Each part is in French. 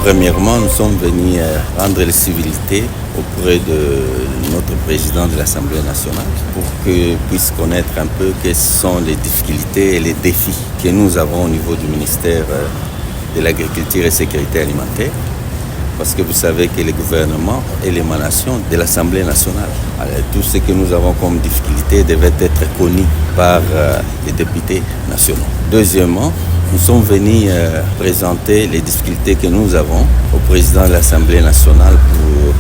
Premièrement, nous sommes venus rendre les civilités auprès de notre président de l'Assemblée nationale pour qu'il puisse connaître un peu quelles sont les difficultés et les défis que nous avons au niveau du ministère de l'Agriculture et Sécurité alimentaire. Parce que vous savez que le gouvernement est l'émanation de l'Assemblée nationale. Alors, tout ce que nous avons comme difficulté devait être connu par les députés nationaux. Deuxièmement, nous sommes venus présenter les difficultés que nous avons au président de l'Assemblée nationale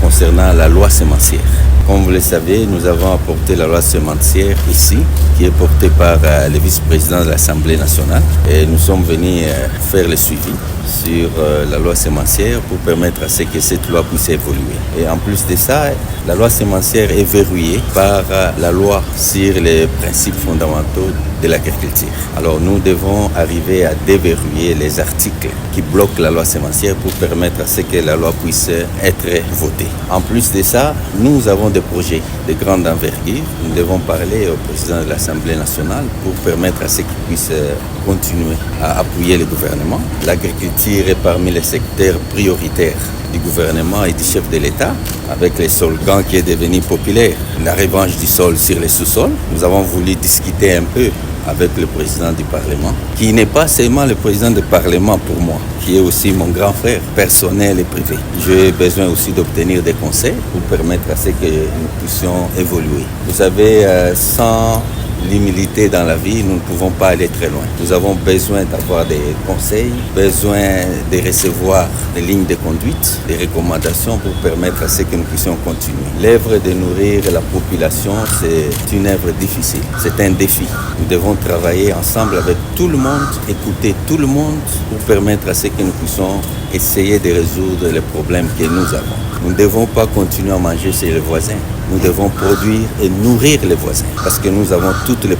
concernant la loi sémencière. Comme vous le savez, nous avons apporté la loi sémencière ici, qui est portée par le vice-président de l'Assemblée nationale. Et nous sommes venus faire le suivi sur la loi sémencière pour permettre à ce que cette loi puisse évoluer. Et en plus de ça, la loi sémencière est verrouillée par la loi sur les principes fondamentaux de l'agriculture. Alors nous devons arriver à déverrouiller les articles qui bloquent la loi sémencière pour permettre à ce que la loi puisse être votée. En plus de ça, nous avons des projets de grande envergure. Nous devons parler au président de l'Assemblée nationale pour permettre à ce qu'il puisse continuer à appuyer le gouvernement. L'agriculture est parmi les secteurs prioritaires du gouvernement et du chef de l'État, avec les slogans qui est devenu populaire, la revanche du sol sur les sous-sols. Nous avons voulu discuter un peu avec le président du Parlement, qui n'est pas seulement le président du Parlement pour moi, qui est aussi mon grand frère personnel et privé. J'ai besoin aussi d'obtenir des conseils pour permettre à ce que nous puissions évoluer. Vous savez, sans l'humilité dans la vie, nous ne pouvons pas aller très loin. Nous avons besoin d'avoir des conseils, besoin de recevoir des lignes de conduite, des recommandations pour permettre à ce que nous puissions continuer. L'œuvre de nourrir la population, c'est une œuvre difficile, c'est un défi. Nous devons travailler ensemble avec tout le monde, écouter tout le monde pour permettre à ce que nous puissions essayer de résoudre les problèmes que nous avons. Nous ne devons pas continuer à manger chez les voisins. Nous devons produire et nourrir les voisins parce que nous avons toutes les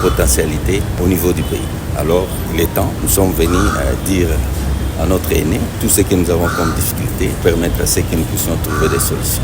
potentialités au niveau du pays. Alors, il est temps, nous sommes venus dire à notre aîné tout ce que nous avons comme difficulté, permettre à ce que nous puissions trouver des solutions.